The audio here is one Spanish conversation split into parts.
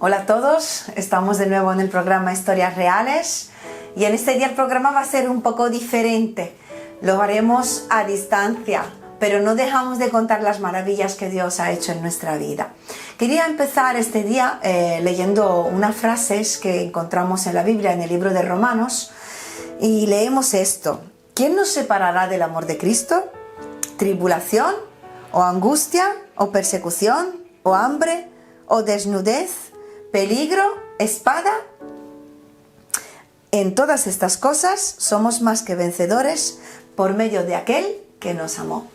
Hola a todos, estamos de nuevo en el programa Historias Reales y en este día el programa va a ser un poco diferente. Lo haremos a distancia, pero no dejamos de contar las maravillas que Dios ha hecho en nuestra vida. Quería empezar este día leyendo unas frases que encontramos en la Biblia, en el libro de Romanos, y leemos esto: ¿quién nos separará del amor de Cristo? ¿Tribulación? ¿O angustia? ¿O persecución? ¿O hambre? ¿O desnudez? ¿Peligro? ¿Espada? En todas estas cosas somos más que vencedores por medio de aquel que nos amó.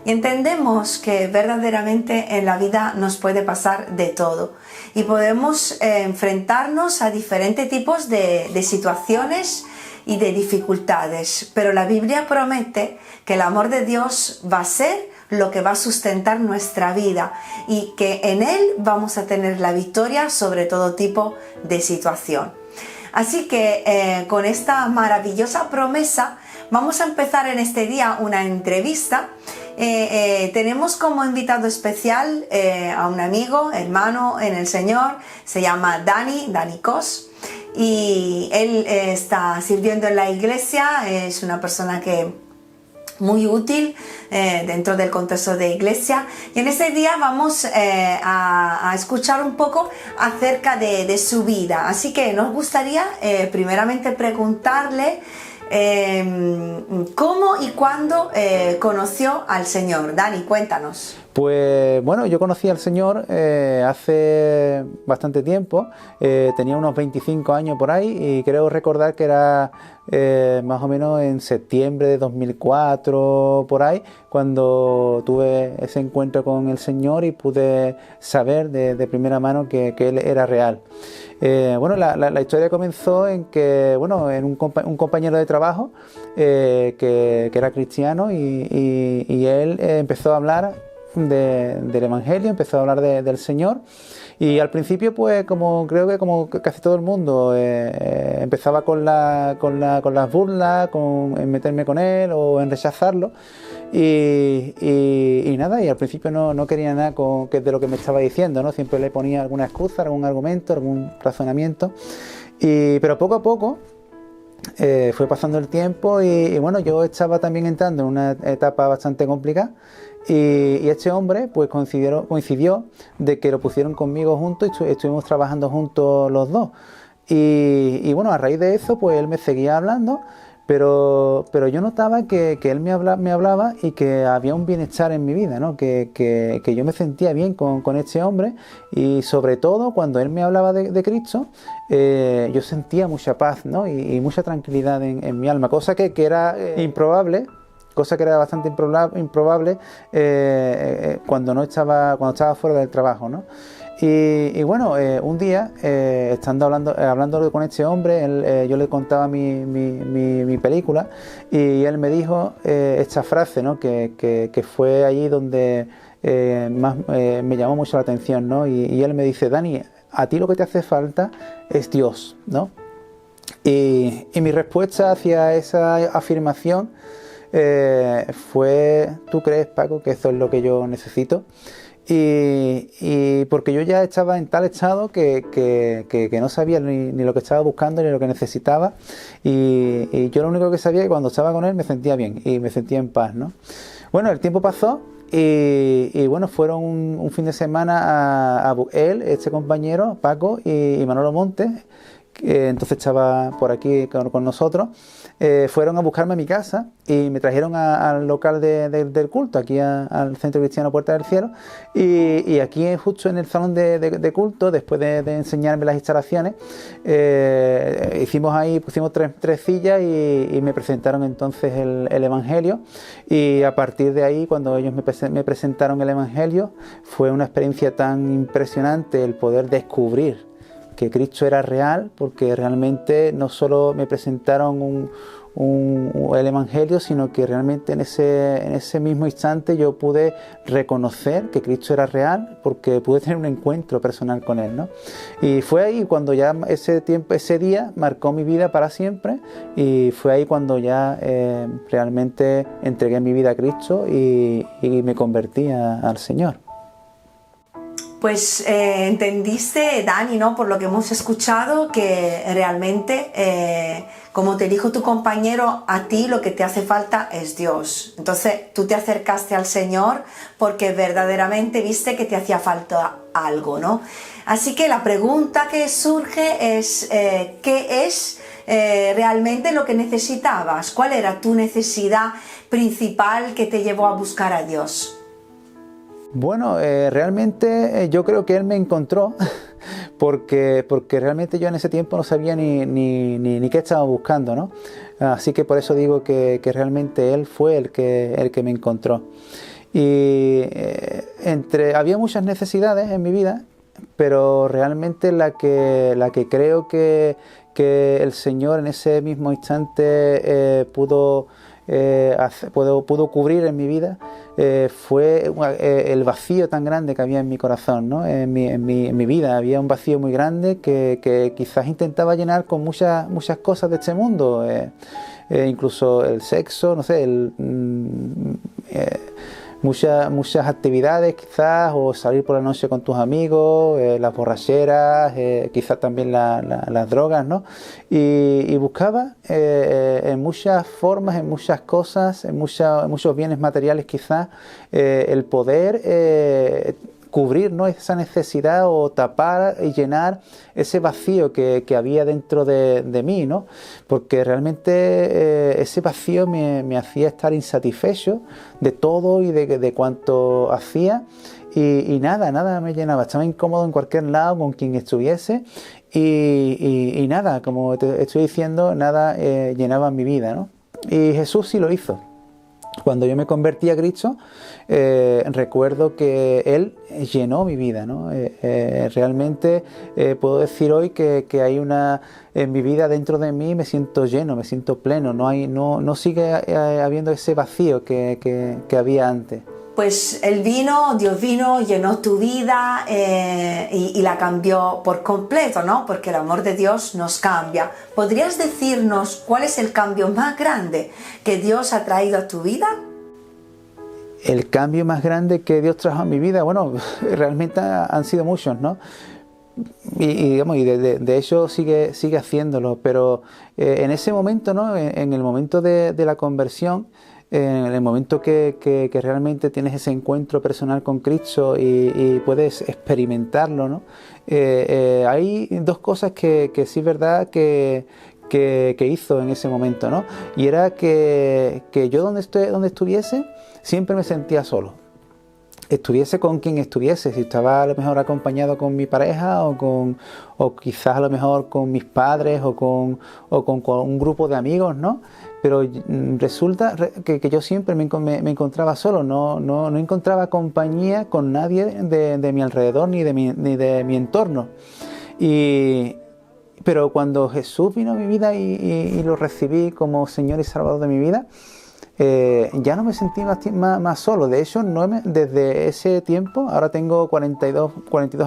Y entendemos que verdaderamente en la vida nos puede pasar de todo y podemos enfrentarnos a diferentes tipos de situaciones y de dificultades, pero la Biblia promete que el amor de Dios va a ser lo que va a sustentar nuestra vida y que en Él vamos a tener la victoria sobre todo tipo de situación. Así que con esta maravillosa promesa vamos a empezar en este día una entrevista. Tenemos como invitado especial a un amigo, hermano en el Señor, se llama Dani Cos, y él está sirviendo en la iglesia, es una persona que muy útil dentro del contexto de iglesia, y en este día vamos a escuchar un poco acerca de su vida. Así que nos gustaría primeramente preguntarle cómo y cuándo conoció al Señor. Dani, cuéntanos. Pues bueno, yo conocí al Señor hace bastante tiempo, tenía unos 25 años por ahí, y creo recordar que era más o menos en septiembre de 2004, por ahí, cuando tuve ese encuentro con el Señor y pude saber de primera mano que Él era real. Bueno, la historia comenzó en que, bueno, en un compañero de trabajo que era cristiano, y él empezó a hablar del Evangelio, empezó a hablar del Señor, y al principio, pues como creo que como casi todo el mundo, empezaba con las burlas, en meterme con él o en rechazarlo, y nada, y al principio no quería nada de lo que me estaba diciendo, ¿no? Siempre le ponía alguna excusa, algún argumento, algún razonamiento, pero poco a poco fue pasando el tiempo, y bueno, yo estaba también entrando en una etapa bastante complicada. Y este hombre pues coincidió de que lo pusieron conmigo juntos y estuvimos trabajando juntos los dos. Y bueno, a raíz de eso pues él me seguía hablando, pero yo notaba que él me hablaba y que había un bienestar en mi vida, ¿no? Que yo me sentía bien con este hombre, y sobre todo cuando él me hablaba de Cristo, yo sentía mucha paz, ¿no? y mucha tranquilidad en mi alma, cosa que era improbable. Cosa que era bastante improbable cuando estaba fuera del trabajo, ¿no? Y bueno, un día, estando hablando con este hombre, yo le contaba mi película, y él me dijo esta frase, ¿no? que fue allí donde más me llamó mucho la atención, ¿no? Y él me dice: Dani, a ti lo que te hace falta es Dios, ¿no? Y mi respuesta hacia esa afirmación fue: ¿tú crees, Paco, que eso es lo que yo necesito? Y porque yo ya estaba en tal estado que no sabía ni lo que estaba buscando ni lo que necesitaba, y yo lo único que sabía es que cuando estaba con él me sentía bien y me sentía en paz, ¿no? Bueno, el tiempo pasó, y bueno, fueron un fin de semana a él, este compañero, Paco, y Manolo Montes, que entonces estaba por aquí con nosotros. Fueron a buscarme a mi casa y me trajeron al local del culto, aquí al Centro Cristiano Puerta del Cielo, y aquí justo en el salón de culto, después de enseñarme las instalaciones, pusimos tres sillas, y me presentaron entonces el Evangelio, y a partir de ahí, cuando ellos me presentaron el Evangelio, fue una experiencia tan impresionante el poder descubrir que Cristo era real, porque realmente no solo me presentaron el Evangelio, sino que realmente en ese mismo instante yo pude reconocer que Cristo era real, porque pude tener un encuentro personal con Él, ¿no? Y fue ahí cuando ya ese día marcó mi vida para siempre, y fue ahí cuando ya realmente entregué mi vida a Cristo y me convertí al Señor. Pues entendiste, Dani, ¿no? Por lo que hemos escuchado, que realmente, como te dijo tu compañero, a ti lo que te hace falta es Dios. Entonces tú te acercaste al Señor porque verdaderamente viste que te hacía falta algo, ¿no? Así que la pregunta que surge es, ¿qué es realmente lo que necesitabas? ¿Cuál era tu necesidad principal que te llevó a buscar a Dios? Bueno, realmente yo creo que Él me encontró porque realmente yo en ese tiempo no sabía ni qué estaba buscando, ¿no? Así que por eso digo que realmente Él fue el que me encontró. Y había muchas necesidades en mi vida, pero realmente la que creo que el Señor en ese mismo instante pudo cubrir en mi vida fue el vacío tan grande que había en mi corazón, ¿no? En mi vida había un vacío muy grande que quizás intentaba llenar con muchas cosas de este mundo, incluso el sexo, no sé, muchas actividades quizás, o salir por la noche con tus amigos, las borracheras, quizás también las drogas, ¿no? Y buscaba en muchas formas, en muchas cosas, en muchos bienes materiales quizás, el poder cubrir, ¿no?, esa necesidad, o tapar y llenar ese vacío que había dentro de mí, ¿no? Porque realmente ese vacío me hacía estar insatisfecho de todo y de cuanto hacía, y nada me llenaba. Estaba incómodo en cualquier lado con quien estuviese, y nada, como te estoy diciendo, nada llenaba mi vida, ¿no? Y Jesús sí lo hizo. Cuando yo me convertí a Cristo, recuerdo que Él llenó mi vida, ¿no? Realmente puedo decir hoy que hay en mi vida, dentro de mí, me siento lleno, me siento pleno, no sigue habiendo ese vacío que había antes. Pues Dios vino, llenó tu vida y la cambió por completo, ¿no? Porque el amor de Dios nos cambia. ¿Podrías decirnos cuál es el cambio más grande que Dios ha traído a tu vida? El cambio más grande que Dios trajo a mi vida, bueno, realmente han sido muchos, ¿no? Digamos, de hecho sigue haciéndolo, pero en ese momento, ¿no? En el momento de la conversión, en el momento que realmente tienes ese encuentro personal con Cristo y puedes experimentarlo, ¿no? Hay dos cosas que sí es verdad que hizo en ese momento, ¿no? Y era que yo donde estuviese siempre me sentía solo. Estuviese con quien estuviese, si estaba a lo mejor acompañado con mi pareja, o quizás a lo mejor con mis padres, o con un grupo de amigos, ¿no? Pero resulta que yo siempre me encontraba solo, no encontraba compañía con nadie de mi alrededor, ni de mi entorno. Pero cuando Jesús vino a mi vida y lo recibí como Señor y Salvador de mi vida, ya no me sentí más solo. De hecho, desde ese tiempo, ahora tengo 42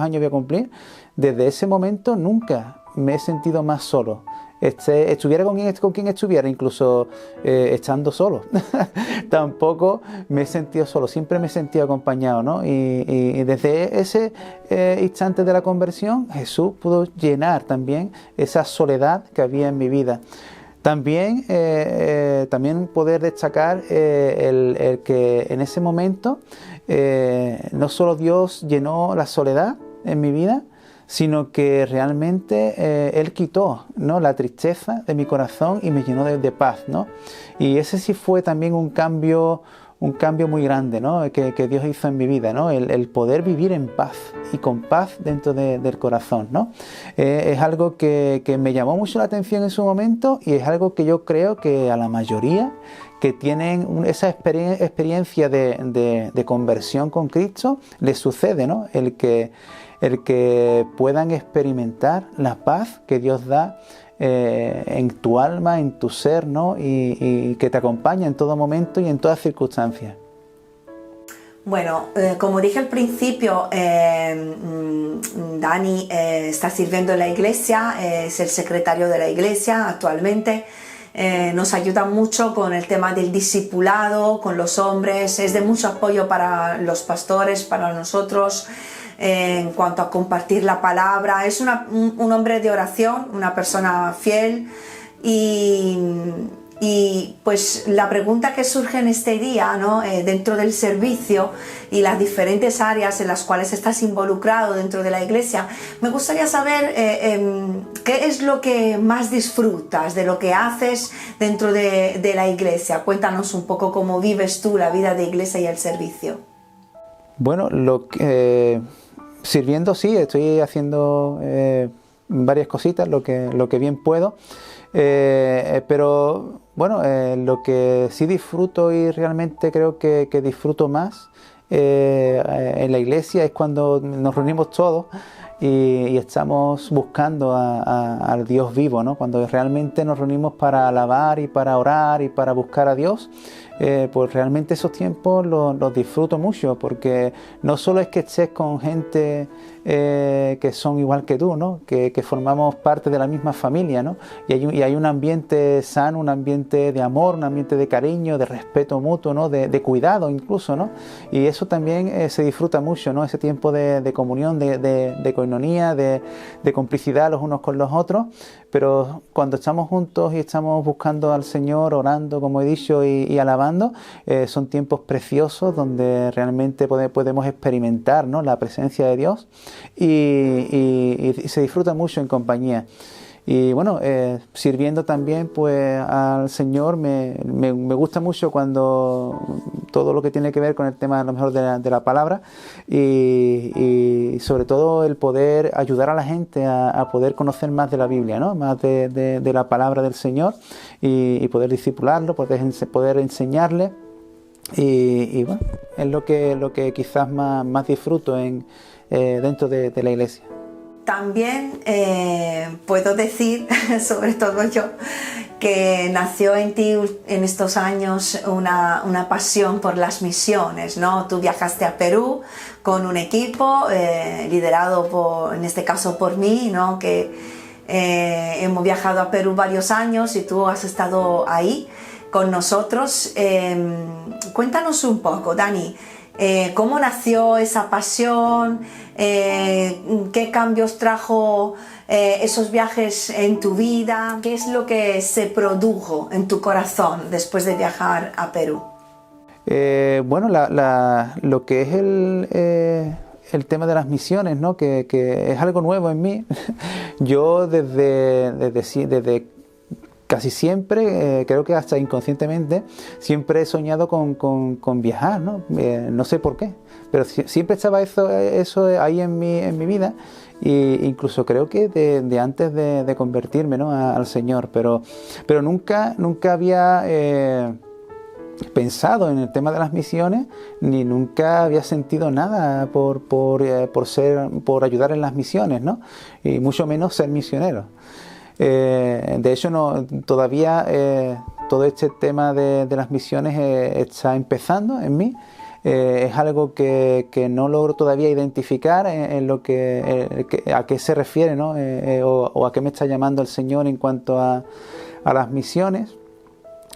años voy a cumplir, desde ese momento nunca me he sentido más solo. Estuviera con quien estuviera, incluso estando solo, tampoco me he sentido solo, siempre me he sentido acompañado, ¿no? Y desde ese instante de la conversión, Jesús pudo llenar también esa soledad que había en mi vida. También poder destacar el que en ese momento no solo Dios llenó la soledad en mi vida, sino que realmente Él quitó, ¿no?, la tristeza de mi corazón y me llenó de paz, ¿no? Y ese sí fue también un cambio muy grande, ¿no?, que Dios hizo en mi vida, ¿no? El poder vivir en paz y con paz dentro del corazón, ¿no? Es algo que me llamó mucho la atención en su momento, y es algo que yo creo que a la mayoría que tienen esa experiencia de conversión con Cristo les sucede, ¿no? El que puedan experimentar la paz que Dios da en tu alma, en tu ser, ¿no? Y que te acompaña en todo momento y en todas circunstancias. Bueno, como dije al principio, Dani está sirviendo en la iglesia, es el secretario de la iglesia actualmente. Nos ayuda mucho con el tema del discipulado, con los hombres, es de mucho apoyo para los pastores, para nosotros, en cuanto a compartir la palabra. Es un hombre de oración, una persona fiel y pues la pregunta que surge en este día, ¿no? Dentro del servicio y las diferentes áreas en las cuales estás involucrado dentro de la iglesia, me gustaría saber qué es lo que más disfrutas de lo que haces dentro de la iglesia. Cuéntanos un poco cómo vives tú la vida de iglesia y el servicio. Bueno, sirviendo sí, estoy haciendo varias cositas, lo que bien puedo. Pero bueno, lo que sí disfruto y realmente creo que disfruto más en la iglesia es cuando nos reunimos todos y estamos buscando al Dios vivo, ¿no? Cuando realmente nos reunimos para alabar y para orar y para buscar a Dios. Pues realmente esos tiempos los disfruto mucho, porque no solo es que estés con gente que son igual que tú, ¿no? Que formamos parte de la misma familia, ¿no? Y hay un ambiente sano, un ambiente de amor, un ambiente de cariño, de respeto mutuo, ¿no? De cuidado incluso, ¿no? Y eso también se disfruta mucho, ¿no? Ese tiempo de comunión, de coinonía, de complicidad los unos con los otros. Pero cuando estamos juntos y estamos buscando al Señor, orando, como he dicho, y alabando, son tiempos preciosos donde realmente podemos experimentar, ¿no? La presencia de Dios y se disfruta mucho en compañía. Y bueno, sirviendo también pues al Señor me gusta mucho cuando todo lo que tiene que ver con el tema a lo mejor de la palabra y sobre todo el poder ayudar a la gente a poder conocer más de la Biblia, ¿no? Más de la palabra del Señor y poder discipularlo, poder enseñarle y bueno, es lo que quizás más disfruto dentro de la iglesia. También puedo decir, sobre todo yo, que nació en ti en estos años una pasión por las misiones, ¿no? Tú viajaste a Perú con un equipo liderado en este caso por mí, ¿no? Que hemos viajado a Perú varios años y tú has estado ahí con nosotros. Cuéntanos un poco, Dani, ¿cómo nació esa pasión? ¿Qué cambios trajo esos viajes en tu vida? ¿Qué es lo que se produjo en tu corazón después de viajar a Perú? Bueno, lo que es el tema de las misiones, ¿no? Que es algo nuevo en mí. Yo desde casi siempre, creo que hasta inconscientemente, siempre he soñado con viajar, ¿no? No sé por qué, pero siempre estaba eso ahí en mi vida, e incluso creo que de antes de convertirme, ¿no? al Señor, pero nunca había pensado en el tema de las misiones, ni nunca había sentido nada por ayudar en las misiones, ¿no? Y mucho menos ser misionero. De hecho, todavía todo este tema de las misiones está empezando en mí. Es algo que no logro todavía identificar en lo a qué se refiere, ¿no? O a qué me está llamando el Señor en cuanto a las misiones.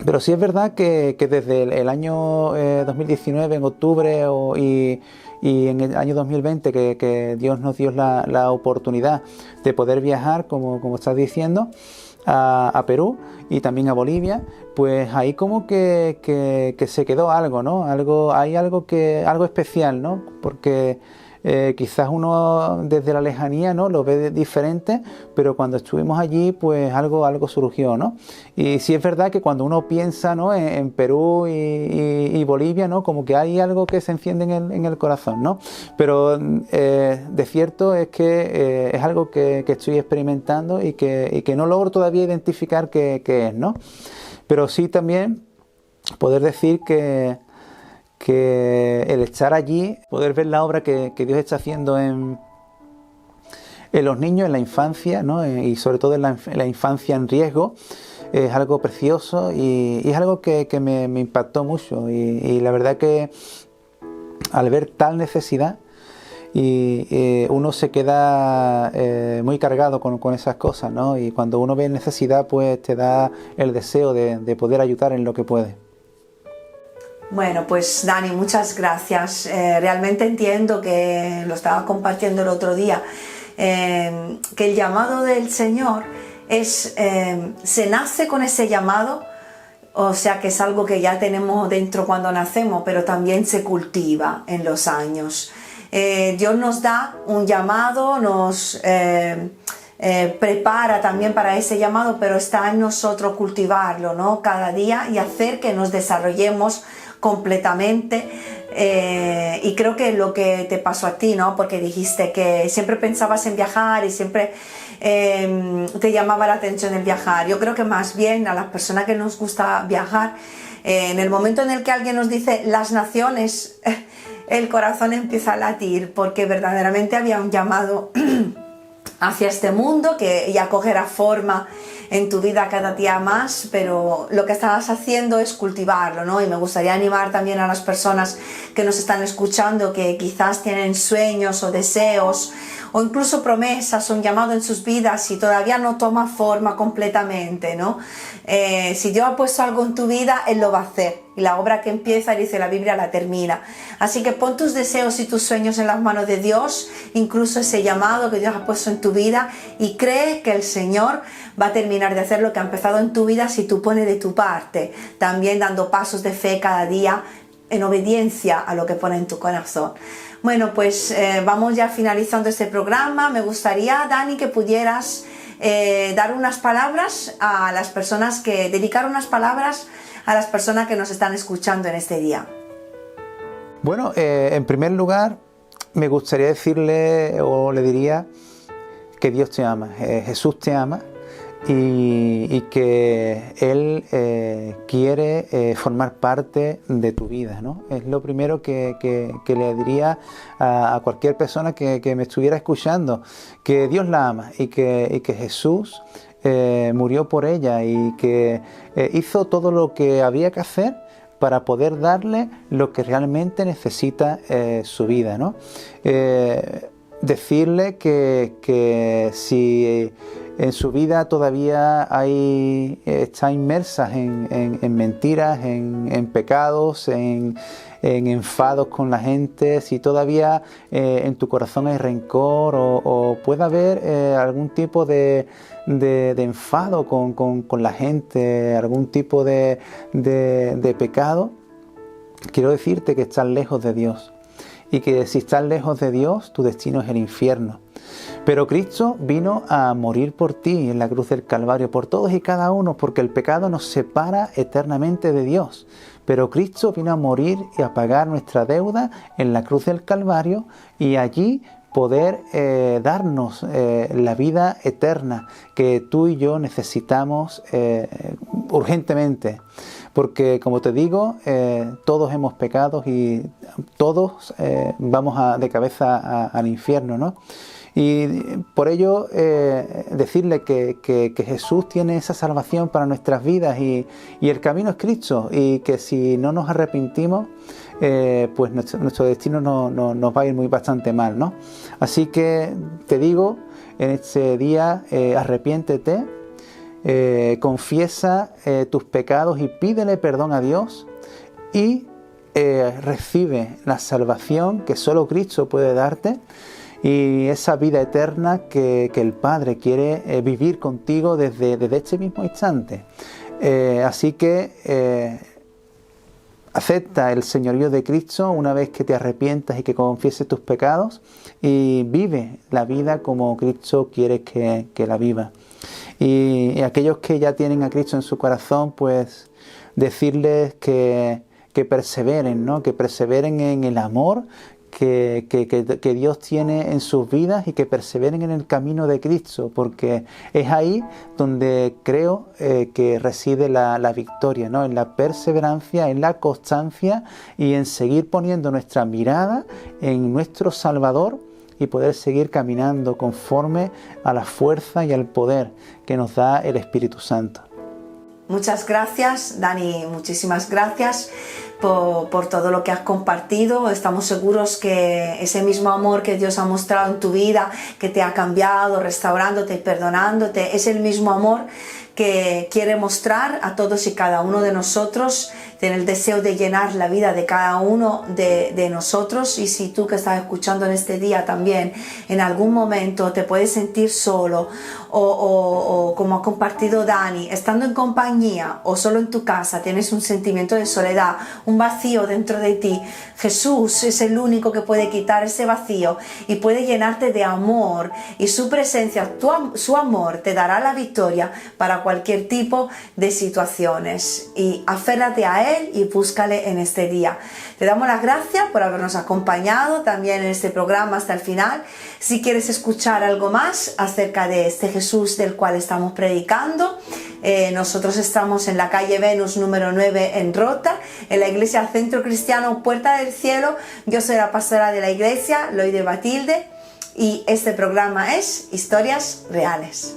Pero sí es verdad que desde el año 2019, en octubre, y en el año 2020 que Dios nos dio la oportunidad de poder viajar, como estás diciendo, a Perú y también a Bolivia, pues ahí como que se quedó algo, ¿no? Algo especial, ¿no? Porque quizás uno desde la lejanía, ¿no? Lo ve diferente, pero cuando estuvimos allí pues algo surgió, ¿no? Y sí es verdad que cuando uno piensa, ¿no? en Perú y Bolivia, ¿no? Como que hay algo que se enciende en el corazón, ¿no? Pero de cierto es que es algo que estoy experimentando y que no logro todavía identificar qué es, ¿no? Pero sí también poder decir que el estar allí, poder ver la obra que Dios está haciendo en en los niños, en la infancia, ¿no? Y sobre todo en la infancia en riesgo, es algo precioso y es algo que me impactó mucho. Y la verdad que al ver tal necesidad, uno se queda muy cargado con esas cosas, ¿no? Y cuando uno ve necesidad, pues te da el deseo de poder ayudar en lo que puede. Bueno, pues Dani, muchas gracias. Realmente entiendo, que lo estaba compartiendo el otro día, que el llamado del Señor se nace con ese llamado, o sea que es algo que ya tenemos dentro cuando nacemos, pero también se cultiva en los años. Dios nos da un llamado, nos prepara también para ese llamado, pero está en nosotros cultivarlo, ¿no? Cada día, y hacer que nos desarrollemos completamente. Y creo que lo que te pasó a ti, ¿no? Porque dijiste que siempre pensabas en viajar y siempre te llamaba la atención el viajar. Yo creo que más bien a las personas que nos gusta viajar, en el momento en el que alguien nos dice las naciones, el corazón empieza a latir, porque verdaderamente había un llamado hacia este mundo que ya cogerá forma en tu vida cada día más, pero lo que estabas haciendo es cultivarlo, ¿no? Y me gustaría animar también a las personas que nos están escuchando, que quizás tienen sueños o deseos o incluso promesas, un llamado en sus vidas y todavía no toma forma completamente, ¿no? Si Dios ha puesto algo en tu vida, Él lo va a hacer, y la obra que empieza, dice la Biblia, la termina. Así que pon tus deseos y tus sueños en las manos de Dios, incluso ese llamado que Dios ha puesto en tu vida, y cree que el Señor va a terminar de hacer lo que ha empezado en tu vida si tú pones de tu parte, también dando pasos de fe cada día en obediencia a lo que pone en tu corazón. Bueno, pues vamos ya finalizando este programa. Me gustaría, Dani, que pudieras dar unas palabras a las personas, dedicar unas palabras a las personas que nos están escuchando en este día. Bueno, en primer lugar, me gustaría decirle, o le diría, que Dios te ama, Jesús te ama, y que Él quiere formar parte de tu vida, ¿no? Es lo primero que le diría a cualquier persona que me estuviera escuchando, que Dios la ama y que Jesús murió por ella y que hizo todo lo que había que hacer para poder darle lo que realmente necesita su vida, ¿no? Decirle que si en su vida todavía está inmersa en mentiras, en pecados, en enfados con la gente, si todavía en tu corazón hay rencor o puede haber algún tipo de enfado con la gente, algún tipo de pecado, quiero decirte que estás lejos de Dios, y que si estás lejos de Dios, tu destino es el infierno. Pero Cristo vino a morir por ti en la cruz del Calvario, por todos y cada uno, porque el pecado nos separa eternamente de Dios. Pero Cristo vino a morir y a pagar nuestra deuda en la cruz del Calvario, y allí poder darnos la vida eterna que tú y yo necesitamos urgentemente. Porque, como te digo, todos hemos pecado y todos vamos de cabeza al infierno, ¿no? Y por ello decirle que Jesús tiene esa salvación para nuestras vidas y el camino es Cristo, y que si no nos arrepentimos, pues nuestro destino nos va a ir bastante mal, ¿no? Así que te digo, en este día arrepiéntete, confiesa tus pecados y pídele perdón a Dios, y recibe la salvación que solo Cristo puede darte, y esa vida eterna que el Padre quiere vivir contigo desde este mismo instante. Así que acepta el señorío de Cristo una vez que te arrepientas y que confieses tus pecados, y vive la vida como Cristo quiere que la viva. Y aquellos que ya tienen a Cristo en su corazón, pues decirles que perseveren, ¿no? Que perseveren en el amor que Dios tiene en sus vidas, y que perseveren en el camino de Cristo, porque es ahí donde creo que reside la victoria, ¿no? En la perseverancia, en la constancia y en seguir poniendo nuestra mirada en nuestro Salvador, y poder seguir caminando conforme a la fuerza y al poder que nos da el Espíritu Santo. Muchas gracias, Dani, muchísimas gracias por todo lo que has compartido. Estamos seguros que ese mismo amor que Dios ha mostrado en tu vida, que te ha cambiado, restaurándote y perdonándote, es el mismo amor que quiere mostrar a todos y cada uno de nosotros. Tiene el deseo de llenar la vida de cada uno de nosotros. Y si tú que estás escuchando en este día también en algún momento te puedes sentir solo o como ha compartido Dani, estando en compañía o solo en tu casa, tienes un sentimiento de soledad, un vacío dentro de ti, Jesús es el único que puede quitar ese vacío y puede llenarte de amor, y su presencia, su amor te dará la victoria para cualquier tipo de situaciones. Y aférrate a Él y búscale en este día. Te damos las gracias por habernos acompañado también en este programa hasta el final. Si quieres escuchar algo más acerca de este Jesús del cual estamos predicando, nosotros estamos en la calle Venus número 9 en Rota, en la iglesia Centro Cristiano Puerta del Cielo. Yo soy la pastora de la iglesia, Loide Batilde, y este programa es Historias Reales.